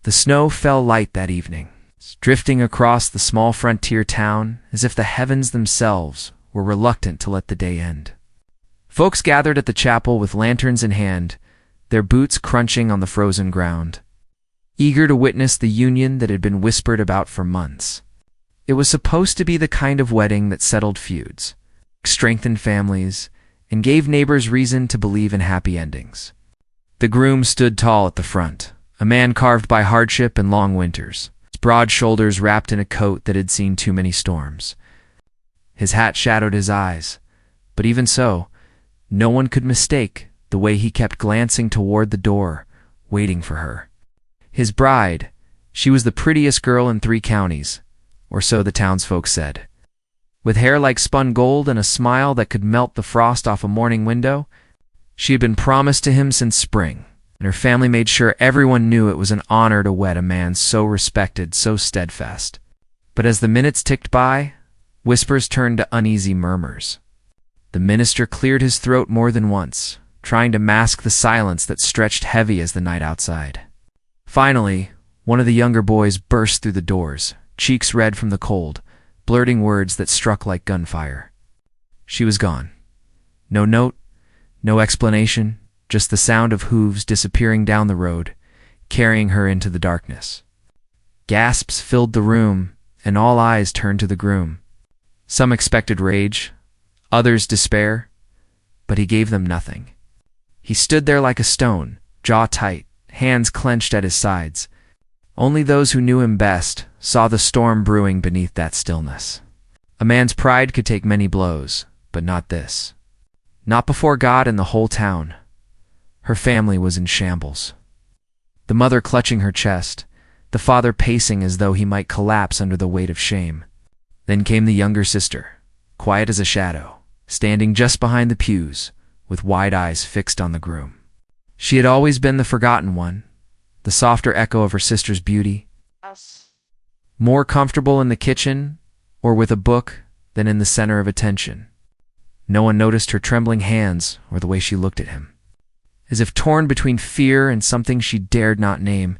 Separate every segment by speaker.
Speaker 1: The snow fell light that evening, drifting across the small frontier town as if the heavens themselves were reluctant to let the day end. Folks gathered at the chapel with lanterns in hand, their boots crunching on the frozen ground, eager to witness the union that had been whispered about for months. It was supposed to be the kind of wedding that settled feuds, strengthened families, and gave neighbors reason to believe in happy endings. The groom stood tall at the front, a man carved by hardship and long winters, his broad shoulders wrapped in a coat that had seen too many storms. His hat shadowed his eyes, but even so, no one could mistake the way he kept glancing toward the door, waiting for her. His bride, she was the prettiest girl in 3 counties, or so the townsfolk said. With hair like spun gold and a smile that could melt the frost off a morning window, she had been promised to him since spring, and her family made sure everyone knew it was an honor to wed a man so respected, so steadfast. But as the minutes ticked by, whispers turned to uneasy murmurs. The minister cleared his throat more than once, trying to mask the silence that stretched heavy as the night outside. Finally, one of the younger boys burst through the doors, cheeks red from the cold, blurting words that struck like gunfire. She was gone. No note, no explanation, just the sound of hooves disappearing down the road, carrying her into the darkness. Gasps filled the room, and all eyes turned to the groom. Some expected rage, others despair, but he gave them nothing. He stood there like a stone, jaw tight, hands clenched at his sides. Only those who knew him best saw the storm brewing beneath that stillness. A man's pride could take many blows, but not this. Not before God and the whole town. Her family was in shambles. The mother clutching her chest, the father pacing as though he might collapse under the weight of shame. Then came the younger sister, quiet as a shadow, standing just behind the pews, with wide eyes fixed on the groom. She had always been the forgotten one, the softer echo of her sister's beauty, more comfortable in the kitchen or with a book than in the center of attention. No one noticed her trembling hands or the way she looked at him. As if torn between fear and something she dared not name,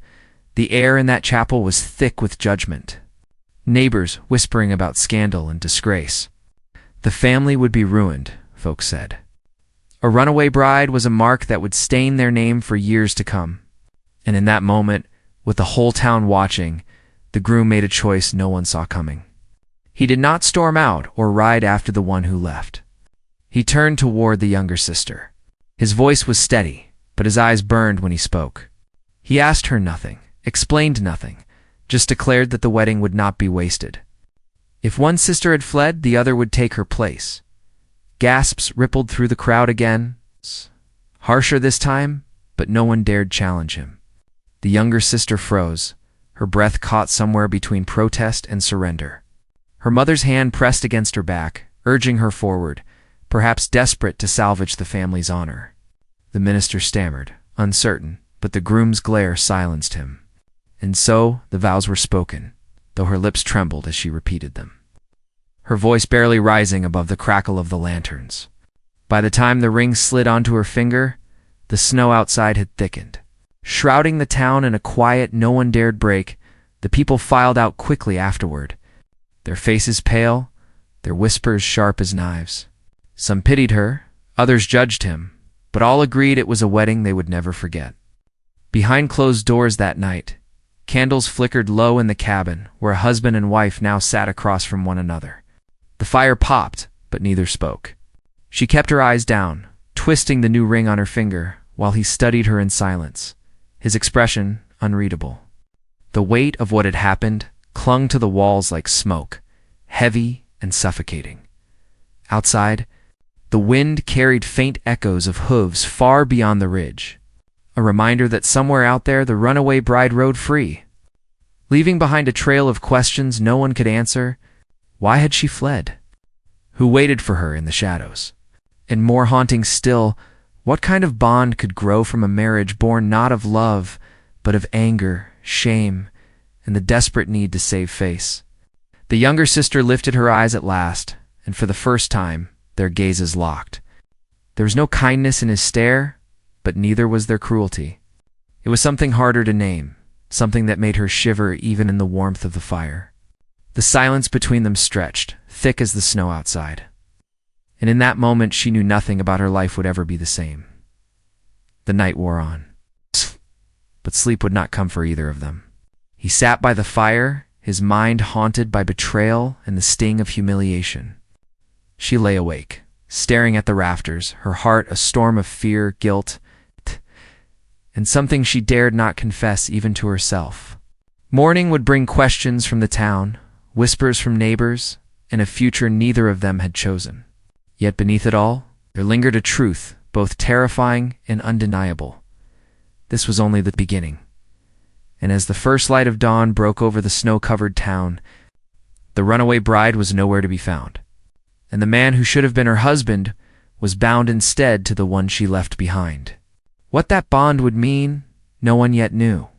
Speaker 1: the air in that chapel was thick with judgment. Neighbors whispering about scandal and disgrace. The family would be ruined, folks said. A runaway bride was a mark that would stain their name for years to come. And in that moment, with the whole town watching, the groom made a choice no one saw coming. He did not storm out or ride after the one who left. He turned toward the younger sister. His voice was steady, but his eyes burned when he spoke. He asked her nothing, explained nothing, just declared that the wedding would not be wasted. If one sister had fled, the other would take her place. Gasps rippled through the crowd again, harsher this time, but no one dared challenge him. The younger sister froze, her breath caught somewhere between protest and surrender. Her mother's hand pressed against her back, urging her forward, perhaps desperate to salvage the family's honor. The minister stammered, uncertain, but the groom's glare silenced him. And so the vows were spoken, though her lips trembled as she repeated them, her voice barely rising above the crackle of the lanterns. By the time the ring slid onto her finger, the snow outside had thickened. Shrouding the town in a quiet no one dared break, the people filed out quickly afterward, their faces pale, their whispers sharp as knives. Some pitied her, others judged him, but all agreed it was a wedding they would never forget. Behind closed doors that night, candles flickered low in the cabin where a husband and wife now sat across from one another. The fire popped, but neither spoke. She kept her eyes down, twisting the new ring on her finger, while he studied her in silence, his expression unreadable. The weight of what had happened clung to the walls like smoke, heavy and suffocating. Outside, the wind carried faint echoes of hooves far beyond the ridge, a reminder that somewhere out there the runaway bride rode free. Leaving behind a trail of questions no one could answer, why had she fled? Who waited for her in the shadows? And more haunting still, what kind of bond could grow from a marriage born not of love, but of anger, shame, and the desperate need to save face? The younger sister lifted her eyes at last, and for the first time, their gazes locked. There was no kindness in his stare, but neither was there cruelty. It was something harder to name, something that made her shiver even in the warmth of the fire. The silence between them stretched, thick as the snow outside. And in that moment she knew nothing about her life would ever be the same. The night wore on, but sleep would not come for either of them. He sat by the fire, his mind haunted by betrayal and the sting of humiliation. She lay awake, staring at the rafters, her heart a storm of fear, guilt, and something she dared not confess even to herself. Morning would bring questions from the town, whispers from neighbors, and a future neither of them had chosen. Yet beneath it all, there lingered a truth, both terrifying and undeniable. This was only the beginning. And as the first light of dawn broke over the snow-covered town, the runaway bride was nowhere to be found. And the man who should have been her husband was bound instead to the one she left behind. What that bond would mean, no one yet knew.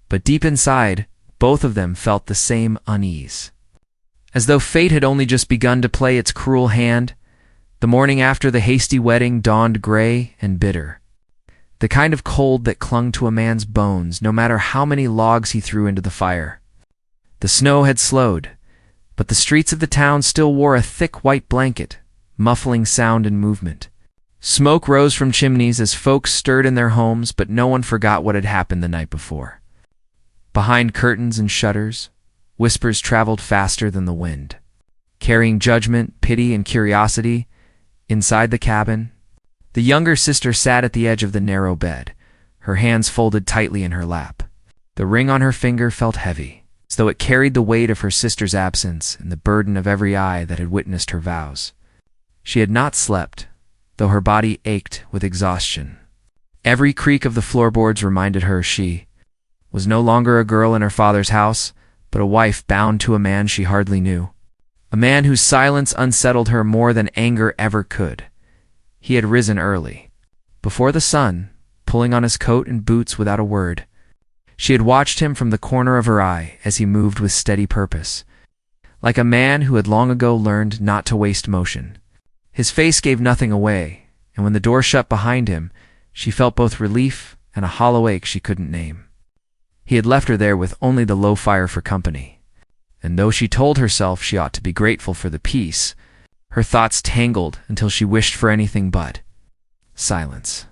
Speaker 1: But deep inside, both of them felt the same unease. As though fate had only just begun to play its cruel hand, the morning after the hasty wedding dawned gray and bitter. The kind of cold that clung to a man's bones no matter how many logs he threw into the fire. The snow had slowed, but the streets of the town still wore a thick white blanket, muffling sound and movement. Smoke rose from chimneys as folks stirred in their homes, but no one forgot what had happened the night before. Behind curtains and shutters, whispers traveled faster than the wind, carrying judgment, pity, and curiosity. Inside the cabin, the younger sister sat at the edge of the narrow bed, her hands folded tightly in her lap. The ring on her finger felt heavy, as though it carried the weight of her sister's absence and the burden of every eye that had witnessed her vows. She had not slept, though her body ached with exhaustion. Every creak of the floorboards reminded her she was no longer a girl in her father's house, but a wife bound to a man she hardly knew. A man whose silence unsettled her more than anger ever could. He had risen early, before the sun, pulling on his coat and boots without a word. She had watched him from the corner of her eye as he moved with steady purpose, like a man who had long ago learned not to waste motion. His face gave nothing away, and when the door shut behind him, she felt both relief and a hollow ache she couldn't name. He had left her there with only the low fire for company, and though she told herself she ought to be grateful for the peace, her thoughts tangled until she wished for anything but silence.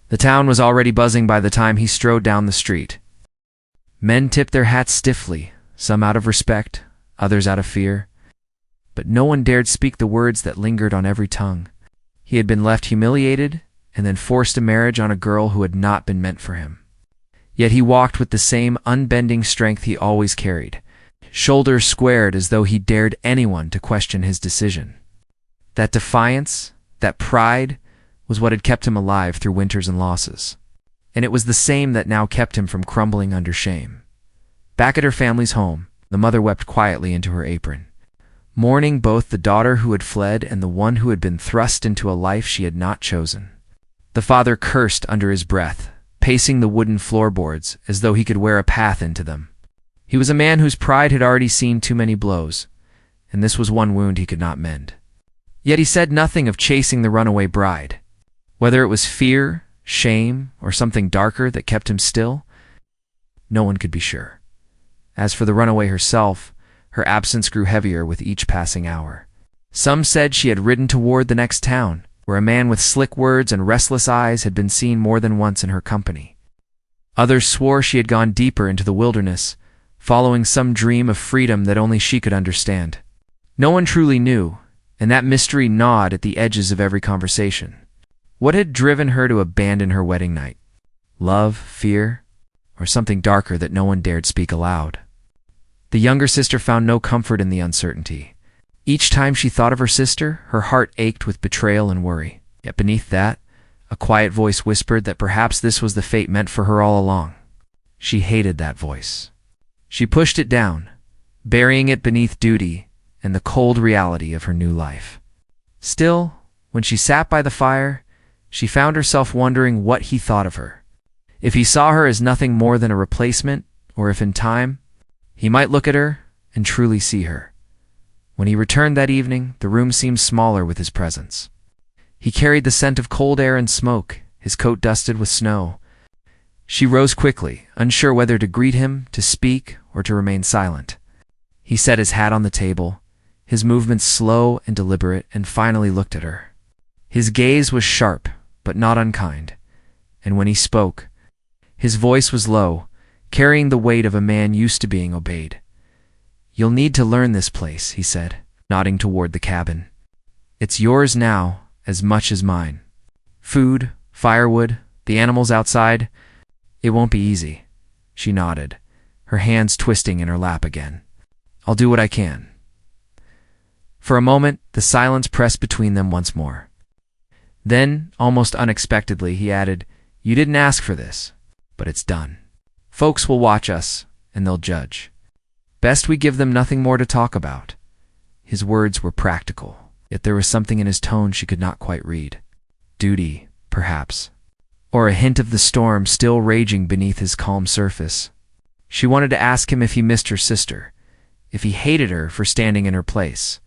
Speaker 1: The town was already buzzing by the time he strode down the street. Men tipped their hats stiffly, some out of respect, others out of fear. But no one dared speak the words that lingered on every tongue. He had been left humiliated and then forced a marriage on a girl who had not been meant for him. Yet he walked with the same unbending strength he always carried, shoulders squared as though he dared anyone to question his decision. That defiance, that pride, was what had kept him alive through winters and losses. And it was the same that now kept him from crumbling under shame. Back at her family's home, the mother wept quietly into her apron, mourning both the daughter who had fled and the one who had been thrust into a life she had not chosen. The father cursed under his breath, pacing the wooden floorboards as though he could wear a path into them. He was a man whose pride had already seen too many blows, and this was one wound he could not mend. Yet he said nothing of chasing the runaway bride. Whether it was fear, shame, or something darker that kept him still, no one could be sure. As for the runaway herself, her absence grew heavier with each passing hour. Some said she had ridden toward the next town, where a man with slick words and restless eyes had been seen more than once in her company. Others swore she had gone deeper into the wilderness, following some dream of freedom that only she could understand. No one truly knew, and that mystery gnawed at the edges of every conversation. What had driven her to abandon her wedding night? Love, fear, or something darker that no one dared speak aloud? The younger sister found no comfort in the uncertainty. Each time she thought of her sister, her heart ached with betrayal and worry. Yet beneath that, a quiet voice whispered that perhaps this was the fate meant for her all along. She hated that voice. She pushed it down, burying it beneath duty and the cold reality of her new life. Still, when she sat by the fire, she found herself wondering what he thought of her. If he saw her as nothing more than a replacement, or if in time, he might look at her and truly see her. When he returned that evening, the room seemed smaller with his presence. He carried the scent of cold air and smoke, his coat dusted with snow, She rose quickly, unsure whether to greet him, to speak, or to remain silent. He set his hat on the table, his movements slow and deliberate, and finally looked at her. His gaze was sharp, but not unkind, and when he spoke, his voice was low, carrying the weight of a man used to being obeyed. "You'll need to learn this place," he said, nodding toward the cabin. "It's yours now, as much as mine. Food, firewood, the animals outside. It won't be easy." She nodded, her hands twisting in her lap again. "I'll do what I can." For a moment, the silence pressed between them once more. Then, almost unexpectedly, he added, "You didn't ask for this, but it's done. Folks will watch us, and they'll judge. Best we give them nothing more to talk about." His words were practical, yet there was something in his tone she could not quite read. Duty, perhaps, or a hint of the storm still raging beneath his calm surface. She wanted to ask him if he missed her sister, if he hated her for standing in her place.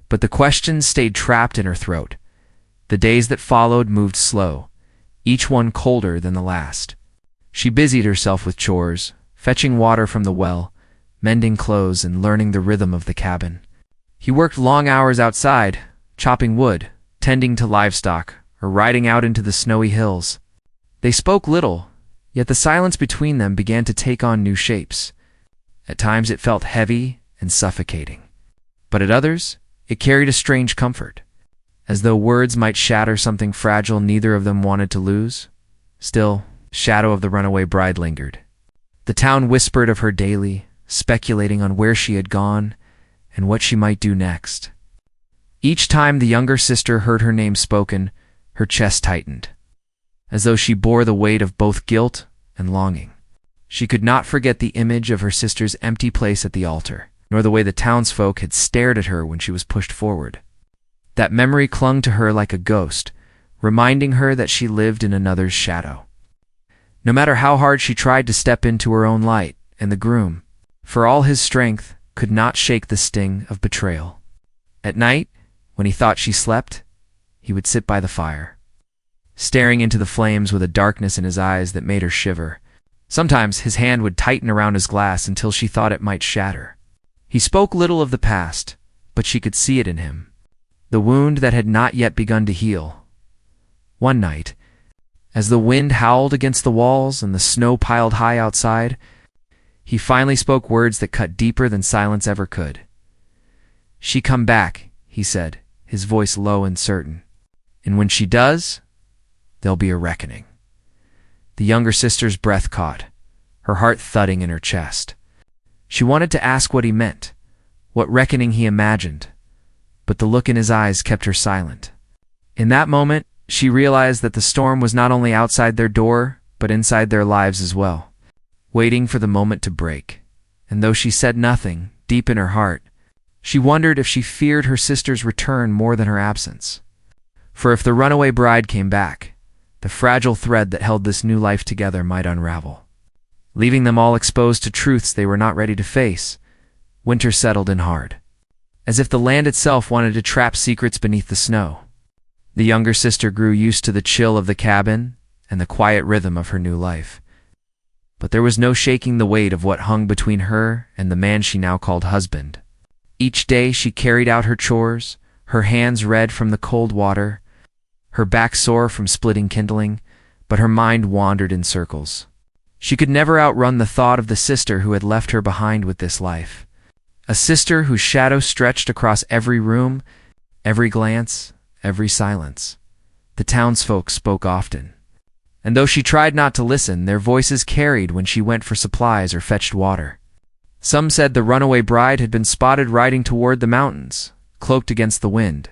Speaker 1: But the questions stayed trapped in her throat. The days that followed moved slow, each one colder than the last. She busied herself with chores, fetching water from the well, mending clothes, and learning the rhythm of the cabin. He worked long hours outside, chopping wood, tending to livestock, or riding out into the snowy hills. They spoke little, yet the silence between them began to take on new shapes. At times it felt heavy and suffocating, but at others it carried a strange comfort, as though words might shatter something fragile neither of them wanted to lose. Still, the shadow of the runaway bride lingered. The town whispered of her daily, speculating on where she had gone and what she might do next. Each time the younger sister heard her name spoken, her chest tightened, as though she bore the weight of both guilt and longing. She could not forget the image of her sister's empty place at the altar, nor the way the townsfolk had stared at her when she was pushed forward. That memory clung to her like a ghost, reminding her that she lived in another's shadow. No matter how hard she tried to step into her own light, and the groom, for all his strength, could not shake the sting of betrayal. At night, when he thought she slept, he would sit by the fire, staring into the flames with a darkness in his eyes that made her shiver. Sometimes his hand would tighten around his glass until she thought it might shatter. He spoke little of the past, but she could see it in him, the wound that had not yet begun to heal. One night, as the wind howled against the walls and the snow piled high outside, he finally spoke words that cut deeper than silence ever could. "She come back," he said, his voice low and certain. "And when she does, there'll be a reckoning." The younger sister's breath caught, her heart thudding in her chest. She wanted to ask what he meant, what reckoning he imagined, but the look in his eyes kept her silent. In that moment, she realized that the storm was not only outside their door, but inside their lives as well, waiting for the moment to break. And though she said nothing, deep in her heart, she wondered if she feared her sister's return more than her absence. For if the runaway bride came back, the fragile thread that held this new life together might unravel, leaving them all exposed to truths they were not ready to face. Winter settled in hard, as if the land itself wanted to trap secrets beneath the snow. The younger sister grew used to the chill of the cabin and the quiet rhythm of her new life. But there was no shaking the weight of what hung between her and the man she now called husband. Each day she carried out her chores, her hands red from the cold water, her back sore from splitting kindling, but her mind wandered in circles. She could never outrun the thought of the sister who had left her behind with this life. A sister whose shadow stretched across every room, every glance, every silence. The townsfolk spoke often, and though she tried not to listen, their voices carried when she went for supplies or fetched water. Some said the runaway bride had been spotted riding toward the mountains, cloaked against the wind.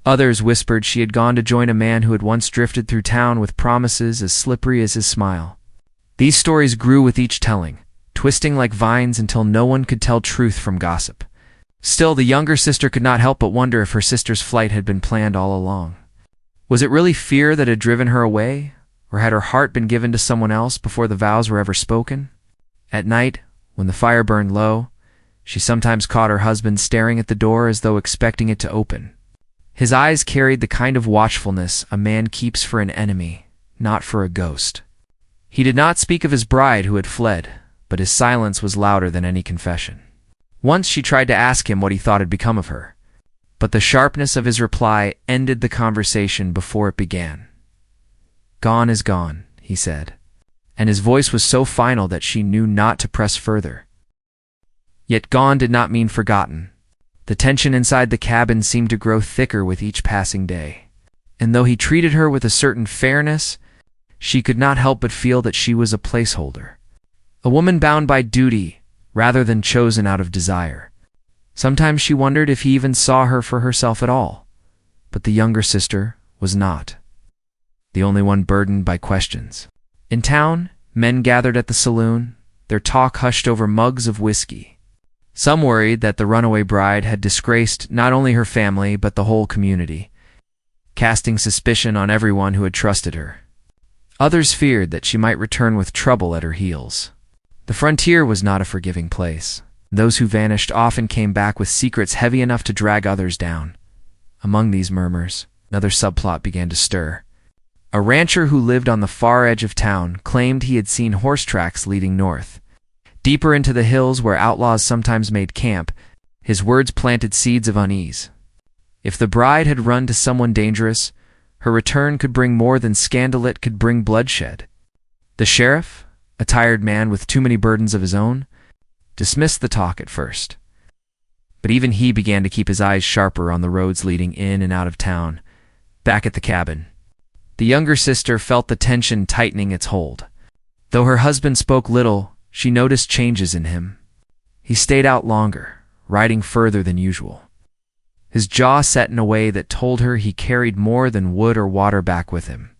Speaker 1: Others whispered she had gone to join a man who had once drifted through town with promises as slippery as his smile. These stories grew with each telling, twisting like vines until no one could tell truth from gossip. Still, the younger sister could not help but wonder if her sister's flight had been planned all along. Was it really fear that had driven her away, or had her heart been given to someone else before the vows were ever spoken? At night, when the fire burned low, she sometimes caught her husband staring at the door as though expecting it to open. His eyes carried the kind of watchfulness a man keeps for an enemy, not for a ghost. He did not speak of his bride who had fled, but his silence was louder than any confession. Once she tried to ask him what he thought had become of her, but the sharpness of his reply ended the conversation before it began. "Gone is gone," he said, and his voice was so final that she knew not to press further. Yet gone did not mean forgotten. The tension inside the cabin seemed to grow thicker with each passing day, and though he treated her with a certain fairness, she could not help but feel that she was a placeholder, a woman bound by duty rather than chosen out of desire. Sometimes she wondered if he even saw her for herself at all, but the younger sister was not, the only one burdened by questions. In town, men gathered at the saloon, their talk hushed over mugs of whiskey. Some worried that the runaway bride had disgraced not only her family but the whole community, casting suspicion on everyone who had trusted her. Others feared that she might return with trouble at her heels. The frontier was not a forgiving place. Those who vanished often came back with secrets heavy enough to drag others down. Among these murmurs, another subplot began to stir. A rancher who lived on the far edge of town claimed he had seen horse tracks leading north. Deeper into the hills where outlaws sometimes made camp, his words planted seeds of unease. If the bride had run to someone dangerous, her return could bring more than scandal, it could bring bloodshed. The sheriff, a tired man with too many burdens of his own, dismissed the talk at first. But even he began to keep his eyes sharper on the roads leading in and out of town. Back at the cabin, the younger sister felt the tension tightening its hold. Though her husband spoke little, she noticed changes in him. He stayed out longer, riding further than usual. His jaw set in a way that told her he carried more than wood or water back with him.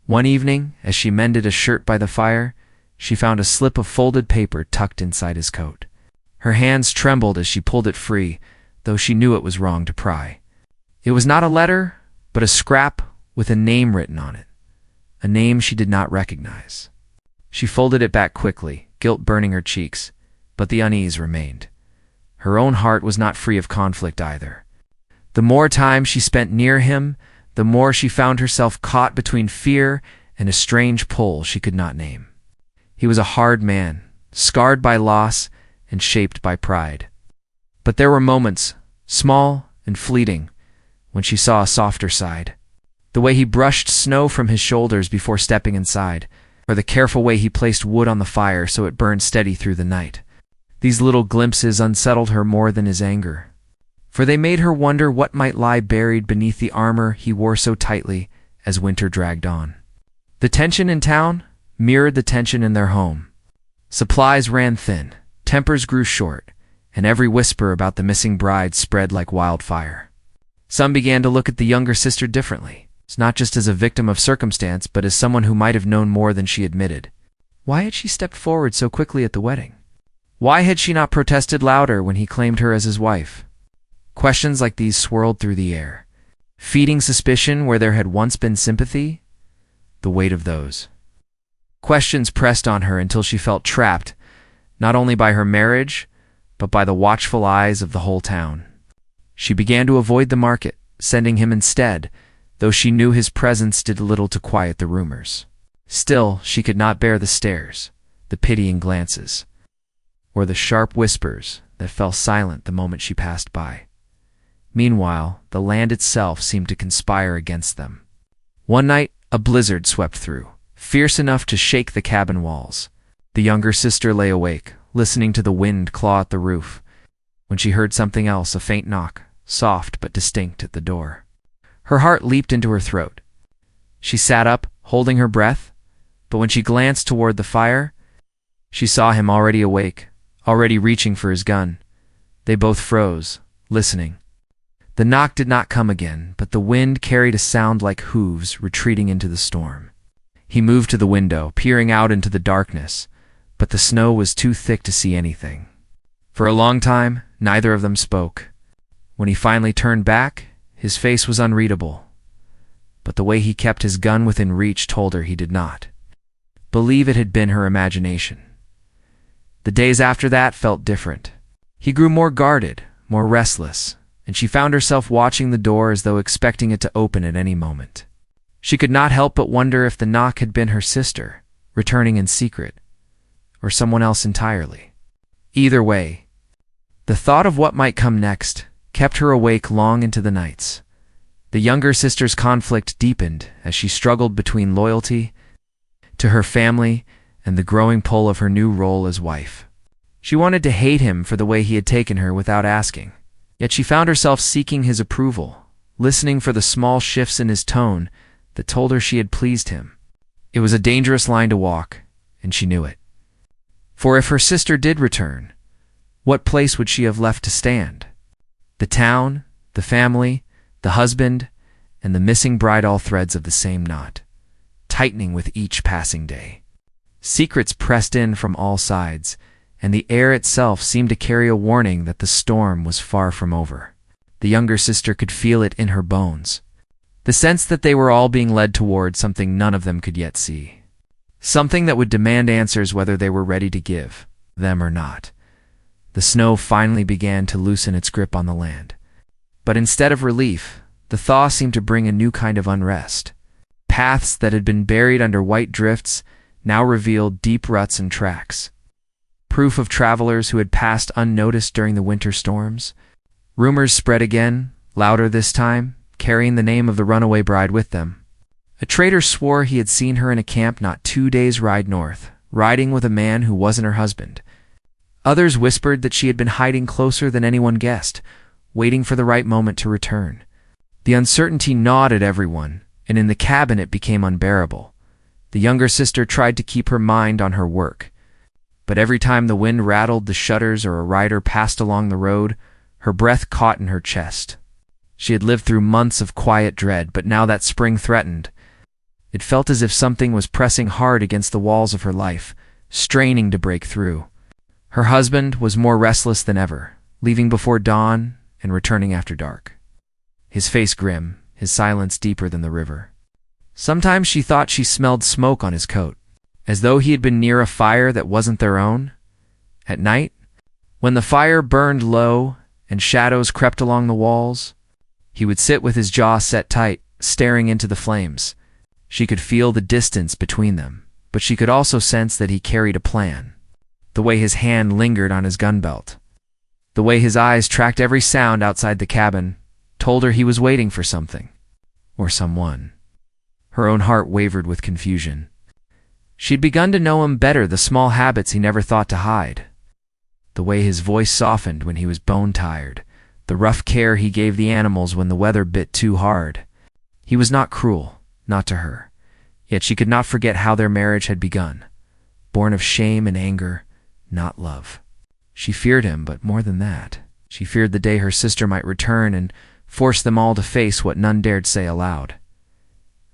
Speaker 1: One evening, as she mended a shirt by the fire, she found a slip of folded paper tucked inside his coat. Her hands trembled as she pulled it free, though she knew it was wrong to pry. It was not a letter, but a scrap with a name written on it, a name she did not recognize. She folded it back quickly, guilt burning her cheeks, but the unease remained. Her own heart was not free of conflict either. The more time she spent near him, the more she found herself caught between fear and a strange pull she could not name. He was a hard man, scarred by loss and shaped by pride. But there were moments, small and fleeting, when she saw a softer side. The way he brushed snow from his shoulders before stepping inside, or the careful way he placed wood on the fire so it burned steady through the night. These little glimpses unsettled her more than his anger, for they made her wonder what might lie buried beneath the armor he wore so tightly as winter dragged on. The tension in town mirrored the tension in their home. Supplies ran thin, tempers grew short, and every whisper about the missing bride spread like wildfire. Some began to look at the younger sister differently, not just as a victim of circumstance, but as someone who might have known more than she admitted. Why had she stepped forward so quickly at the wedding? Why had she not protested louder when he claimed her as his wife? Questions like these swirled through the air, feeding suspicion where there had once been sympathy. The weight of those questions pressed on her until she felt trapped, not only by her marriage, but by the watchful eyes of the whole town. She began to avoid the market, sending him instead, though she knew his presence did little to quiet the rumors. Still, she could not bear the stares, the pitying glances, or the sharp whispers that fell silent the moment she passed by. Meanwhile, the land itself seemed to conspire against them. One night, a blizzard swept through, fierce enough to shake the cabin walls. The younger sister lay awake, listening to the wind claw at the roof, when she heard something else, a faint knock, soft but distinct, at the door. Her heart leaped into her throat. She sat up, holding her breath, but when she glanced toward the fire, she saw him already awake, already reaching for his gun. They both froze, listening. The knock did not come again, but the wind carried a sound like hooves retreating into the storm. He moved to the window, peering out into the darkness, but the snow was too thick to see anything. For a long time, neither of them spoke. When he finally turned back, his face was unreadable, but the way he kept his gun within reach told her he did not believe it had been her imagination. The days after that felt different. He grew more guarded, more restless, and she found herself watching the door as though expecting it to open at any moment. She could not help but wonder if the knock had been her sister, returning in secret, or someone else entirely. Either way, the thought of what might come next kept her awake long into the nights. The younger sister's conflict deepened as she struggled between loyalty to her family and the growing pull of her new role as wife. She wanted to hate him for the way he had taken her without asking, yet she found herself seeking his approval, listening for the small shifts in his tone that told her she had pleased him. It was a dangerous line to walk, and she knew it. For if her sister did return, what place would she have left to stand? The town, the family, the husband, and the missing bride, all threads of the same knot, tightening with each passing day. Secrets pressed in from all sides, and the air itself seemed to carry a warning that the storm was far from over. The younger sister could feel it in her bones, the sense that they were all being led toward something none of them could yet see, something that would demand answers whether they were ready to give them or not. The snow finally began to loosen its grip on the land. But instead of relief, the thaw seemed to bring a new kind of unrest. Paths that had been buried under white drifts now revealed deep ruts and tracks, proof of travelers who had passed unnoticed during the winter storms. Rumors spread again, louder this time, carrying the name of the runaway bride with them. A trader swore he had seen her in a camp not 2 days' ride north, riding with a man who wasn't her husband. Others whispered that she had been hiding closer than anyone guessed, waiting for the right moment to return. The uncertainty gnawed at everyone, and in the cabin it became unbearable. The younger sister tried to keep her mind on her work, but every time the wind rattled the shutters or a rider passed along the road, her breath caught in her chest. She had lived through months of quiet dread, but now that spring threatened, it felt as if something was pressing hard against the walls of her life, straining to break through. Her husband was more restless than ever, leaving before dawn and returning after dark. His face grim, his silence deeper than the river. Sometimes she thought she smelled smoke on his coat, as though he had been near a fire that wasn't their own. At night, when the fire burned low and shadows crept along the walls, he would sit with his jaw set tight, staring into the flames. She could feel the distance between them, but she could also sense that he carried a plan. The way his hand lingered on his gun belt, the way his eyes tracked every sound outside the cabin, told her he was waiting for something, or someone. Her own heart wavered with confusion. She'd begun to know him better, the small habits he never thought to hide, the way his voice softened when he was bone-tired, the rough care he gave the animals when the weather bit too hard. He was not cruel, not to her, yet she could not forget how their marriage had begun, born of shame and anger, not love. She feared him, but more than that, she feared the day her sister might return and force them all to face what none dared say aloud.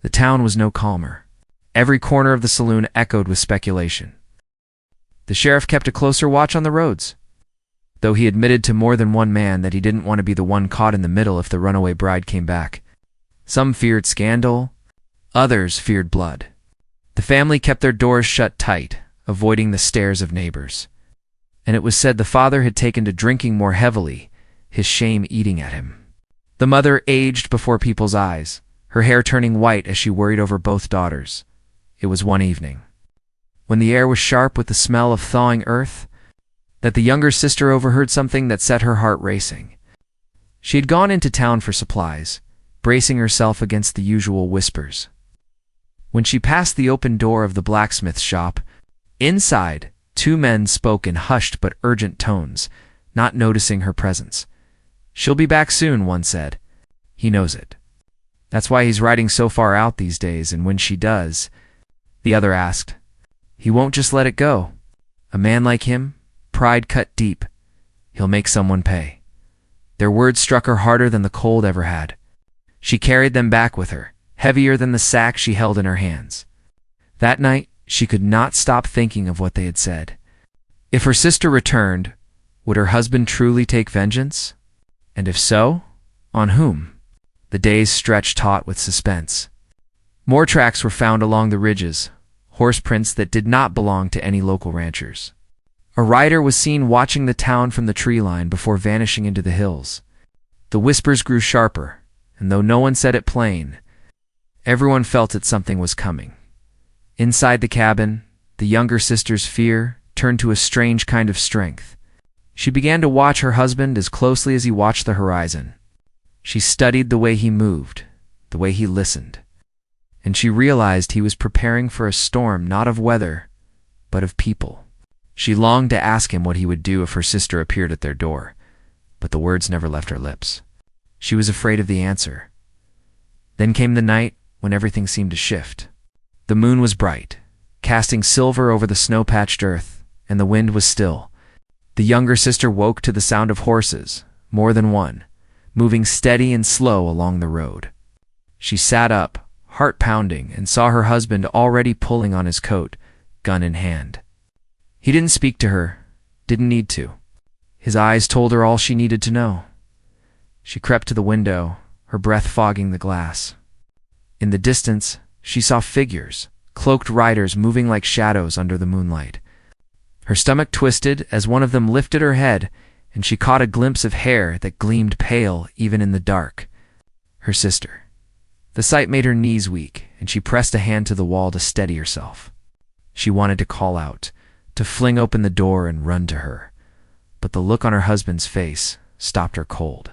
Speaker 1: The town was no calmer. Every corner of the saloon echoed with speculation. The sheriff kept a closer watch on the roads, though he admitted to more than one man that he didn't want to be the one caught in the middle if the runaway bride came back. Some feared scandal, others feared blood. The family kept their doors shut tight, avoiding the stares of neighbors. And it was said the father had taken to drinking more heavily, his shame eating at him. The mother aged before people's eyes, her hair turning white as she worried over both daughters. It was one evening, when the air was sharp with the smell of thawing earth, that the younger sister overheard something that set her heart racing. She had gone into town for supplies, bracing herself against the usual whispers. When she passed the open door of the blacksmith shop, inside, 2 men spoke in hushed but urgent tones, not noticing her presence. "She'll be back soon," one said. "He knows it. That's why he's riding so far out these days, and when she does," the other asked, "he won't just let it go. A man like him, pride cut deep, he'll make someone pay." Their words struck her harder than the cold ever had. She carried them back with her, heavier than the sack she held in her hands. That night, she could not stop thinking of what they had said. If her sister returned, would her husband truly take vengeance? And if so, on whom? The days stretched taut with suspense. More tracks were found along the ridges, horse prints that did not belong to any local ranchers. A rider was seen watching the town from the tree line before vanishing into the hills. The whispers grew sharper, and though no one said it plain, everyone felt that something was coming. Inside the cabin, the younger sister's fear turned to a strange kind of strength. She began to watch her husband as closely as he watched the horizon. She studied the way he moved, the way he listened, and she realized he was preparing for a storm not of weather, but of people. She longed to ask him what he would do if her sister appeared at their door, but the words never left her lips. She was afraid of the answer. Then came the night when everything seemed to shift. The moon was bright, casting silver over the snow-patched earth, and the wind was still. The younger sister woke to the sound of horses, more than one, moving steady and slow along the road. She sat up, heart pounding, and saw her husband already pulling on his coat, gun in hand. He didn't speak to her, didn't need to. His eyes told her all she needed to know. She crept to the window, her breath fogging the glass. In the distance, she saw figures, cloaked riders moving like shadows under the moonlight. Her stomach twisted as one of them lifted her head, and she caught a glimpse of hair that gleamed pale even in the dark. Her sister. The sight made her knees weak, and she pressed a hand to the wall to steady herself. She wanted to call out, to fling open the door and run to her, but the look on her husband's face stopped her cold.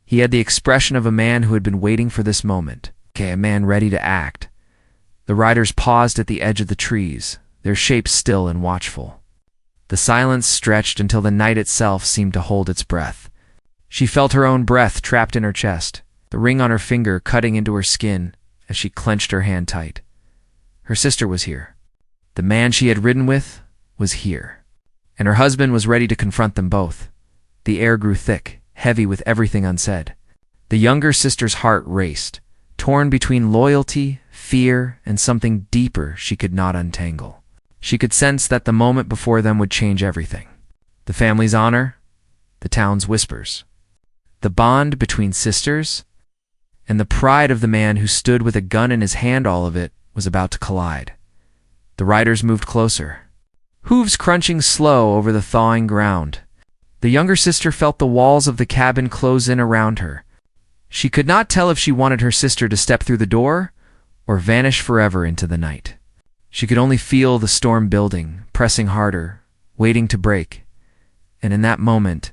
Speaker 1: He had the expression of a man who had been waiting for this moment, a man ready to act. The riders paused at the edge of the trees, their shapes still and watchful. The silence stretched until the night itself seemed to hold its breath. She felt her own breath trapped in her chest, the ring on her finger cutting into her skin as she clenched her hand tight. Her sister was here. The man she had ridden with was here, and her husband was ready to confront them both. The air grew thick, heavy with everything unsaid. The younger sister's heart raced, torn between loyalty, fear, and something deeper she could not untangle. She could sense that the moment before them would change everything. The family's honor, the town's whispers, the bond between sisters, and the pride of the man who stood with a gun in his hand, all of it was about to collide. The riders moved closer, hooves crunching slow over the thawing ground. The younger sister felt the walls of the cabin close in around her. She could not tell if she wanted her sister to step through the door or vanish forever into the night. She could only feel the storm building, pressing harder, waiting to break. And in that moment,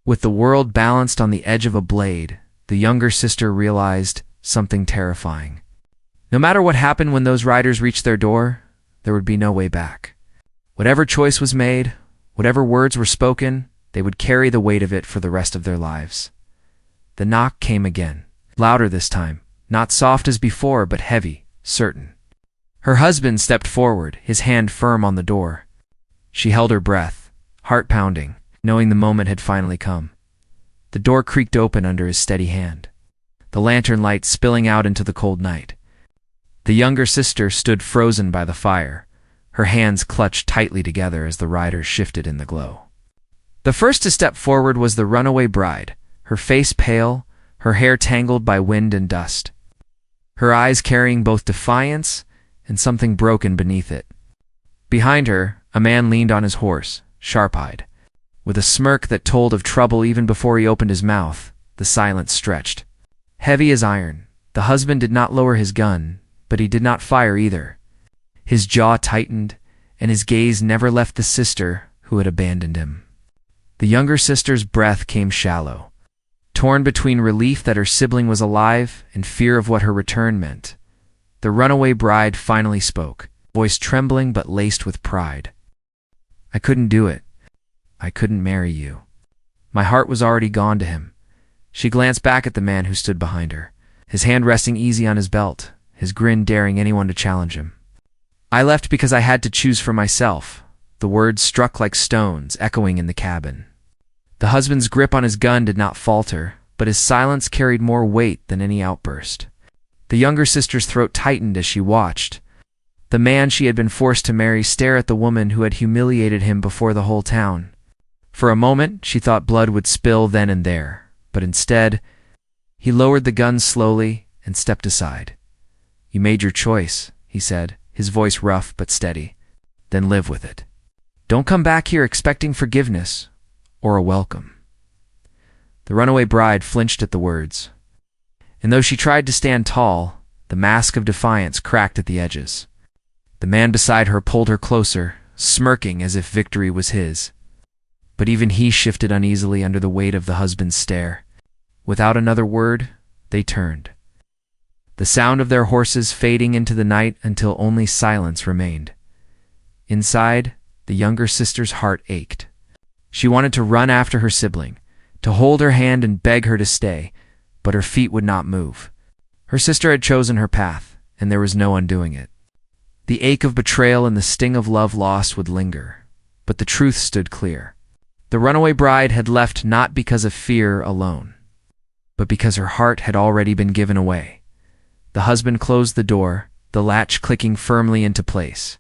Speaker 1: with the world balanced on the edge of a blade, the younger sister realized something terrifying. No matter what happened when those riders reached their door, there would be no way back. Whatever choice was made, whatever words were spoken, they would carry the weight of it for the rest of their lives. The knock came again, louder this time, not soft as before, but heavy, certain. Her husband stepped forward, his hand firm on the door. She held her breath, heart pounding, knowing the moment had finally come. The door creaked open under his steady hand, the lantern light spilling out into the cold night. The younger sister stood frozen by the fire, her hands clutched tightly together as the riders shifted in the glow. The first to step forward was the runaway bride, her face pale, her hair tangled by wind and dust, her eyes carrying both defiance and something broken beneath it. Behind her, a man leaned on his horse, sharp-eyed. With a smirk that told of trouble even before he opened his mouth, the silence stretched. Heavy as iron, the husband did not lower his gun, but he did not fire either. His jaw tightened, and his gaze never left the sister who had abandoned him. The younger sister's breath came shallow, torn between relief that her sibling was alive and fear of what her return meant. The runaway bride finally spoke, voice trembling but laced with pride. "I couldn't do it. I couldn't marry you." My heart was already gone to him. She glanced back at the man who stood behind her, his hand resting easy on his belt, his grin daring anyone to challenge him. "I left because I had to choose for myself." The words struck like stones, echoing in the cabin. The husband's grip on his gun did not falter, but his silence carried more weight than any outburst. The younger sister's throat tightened as she watched the man she had been forced to marry stare at the woman who had humiliated him before the whole town. For a moment, she thought blood would spill then and there, but instead, he lowered the gun slowly and stepped aside. "You made your choice," he said, his voice rough but steady. "Then live with it. Don't come back here expecting forgiveness or a welcome." The runaway bride flinched at the words, and though she tried to stand tall, the mask of defiance cracked at the edges. The man beside her pulled her closer, smirking as if victory was his. But even he shifted uneasily under the weight of the husband's stare. Without another word, they turned, the sound of their horses fading into the night until only silence remained. Inside, the younger sister's heart ached. She wanted to run after her sibling, to hold her hand and beg her to stay, but her feet would not move. Her sister had chosen her path, and there was no undoing it. The ache of betrayal and the sting of love lost would linger, but the truth stood clear. The runaway bride had left not because of fear alone, but because her heart had already been given away. The husband closed the door, the latch clicking firmly into place.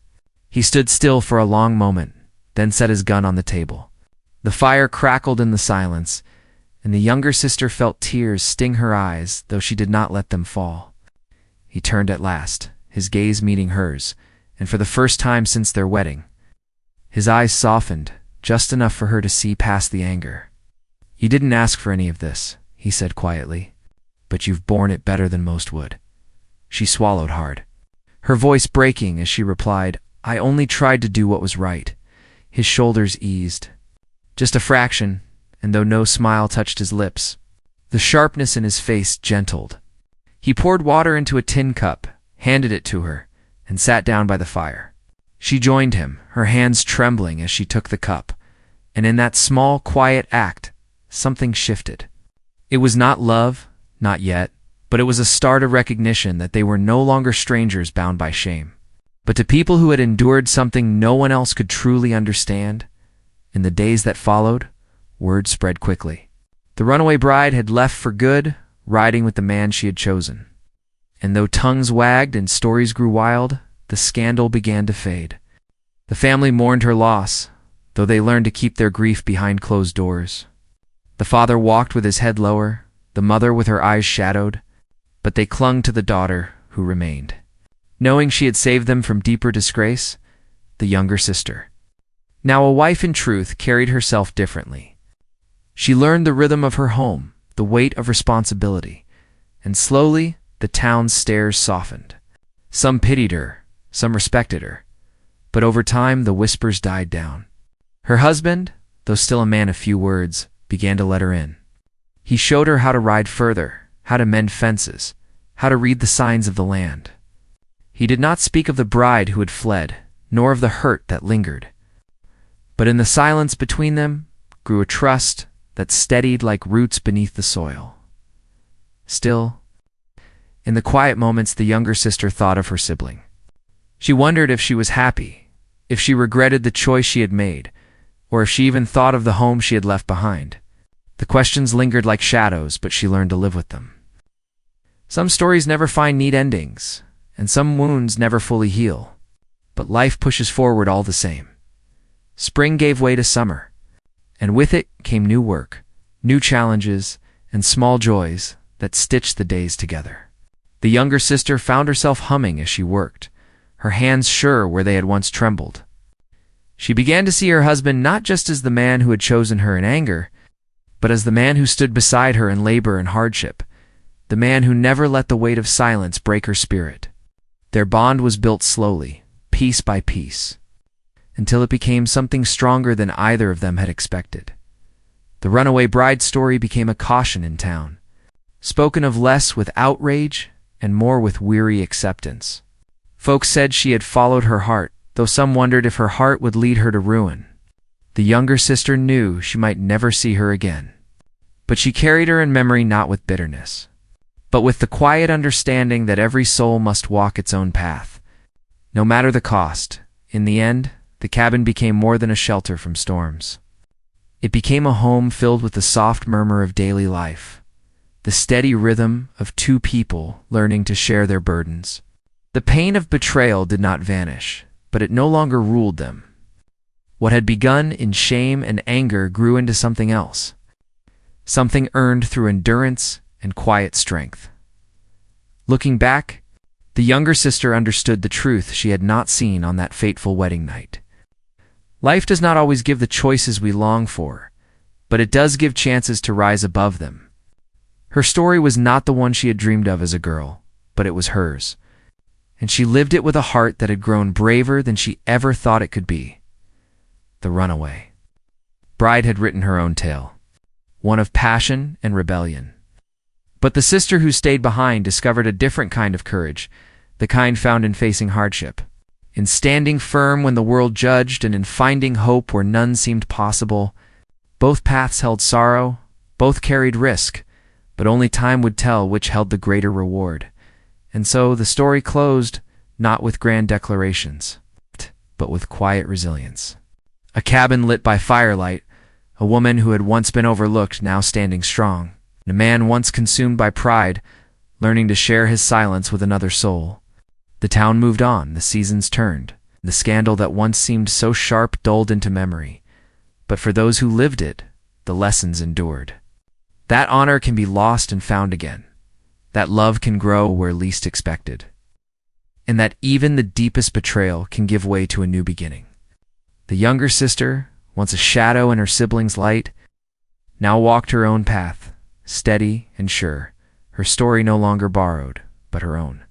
Speaker 1: He stood still for a long moment, then set his gun on the table. The fire crackled in the silence, and the younger sister felt tears sting her eyes, though she did not let them fall. He turned at last, his gaze meeting hers, and for the first time since their wedding, his eyes softened, just enough for her to see past the anger. "You didn't ask for any of this," he said quietly, "but you've borne it better than most would." She swallowed hard, her voice breaking as she replied, "I only tried to do what was right." His shoulders eased, just a fraction, and though no smile touched his lips, the sharpness in his face gentled. He poured water into a tin cup, handed it to her, and sat down by the fire. She joined him, her hands trembling as she took the cup, and in that small, quiet act, something shifted. It was not love, not yet, but it was a start of recognition that they were no longer strangers bound by shame, but to people who had endured something no one else could truly understand. In the days that followed, word spread quickly. The runaway bride had left for good, riding with the man she had chosen. And though tongues wagged and stories grew wild, the scandal began to fade. The family mourned her loss, though they learned to keep their grief behind closed doors. The father walked with his head lower, the mother with her eyes shadowed, but they clung to the daughter who remained. Knowing she had saved them from deeper disgrace, the younger sister. Now a wife in truth carried herself differently. She learned the rhythm of her home, the weight of responsibility, and slowly the town's stares softened. Some pitied her, some respected her, but over time the whispers died down. Her husband, though still a man of few words, began to let her in. He showed her how to ride further, how to mend fences, how to read the signs of the land. He did not speak of the bride who had fled, nor of the hurt that lingered. But in the silence between them grew a trust that steadied like roots beneath the soil. Still, in the quiet moments, the younger sister thought of her sibling. She wondered if she was happy, if she regretted the choice she had made, or if she even thought of the home she had left behind. The questions lingered like shadows, but she learned to live with them. Some stories never find neat endings, and some wounds never fully heal, but life pushes forward all the same. Spring gave way to summer, and with it came new work, new challenges, and small joys that stitched the days together. The younger sister found herself humming as she worked, her hands sure where they had once trembled. She began to see her husband not just as the man who had chosen her in anger, but as the man who stood beside her in labor and hardship, the man who never let the weight of silence break her spirit. Their bond was built slowly, piece by piece, until it became something stronger than either of them had expected. The runaway bride story became a caution in town, spoken of less with outrage and more with weary acceptance. Folks said she had followed her heart, though some wondered if her heart would lead her to ruin. The younger sister knew she might never see her again, but she carried her in memory not with bitterness, but with the quiet understanding that every soul must walk its own path, no matter the cost. In the end, the cabin became more than a shelter from storms. It became a home filled with the soft murmur of daily life, the steady rhythm of two people learning to share their burdens. The pain of betrayal did not vanish, but it no longer ruled them. What had begun in shame and anger grew into something else, something earned through endurance and quiet strength. Looking back, the younger sister understood the truth she had not seen on that fateful wedding night. Life does not always give the choices we long for, but it does give chances to rise above them. Her story was not the one she had dreamed of as a girl, but it was hers. and she lived it with a heart that had grown braver than she ever thought it could be. The Runaway. Bride had written her own tale, one of passion and rebellion. But the sister who stayed behind discovered a different kind of courage, the kind found in facing hardship, in standing firm when the world judged, and in finding hope where none seemed possible. Both paths held sorrow, both carried risk, but only time would tell which held the greater reward. And so the story closed, not with grand declarations, but with quiet resilience. A cabin lit by firelight, a woman who had once been overlooked now standing strong, and a man once consumed by pride, learning to share his silence with another soul. The town moved on, the seasons turned, the scandal that once seemed so sharp dulled into memory. But for those who lived it, the lessons endured. That honor can be lost and found again. That love can grow where least expected. And that even the deepest betrayal can give way to a new beginning. The younger sister, once a shadow in her sibling's light, now walked her own path, steady and sure, her story no longer borrowed, but her own.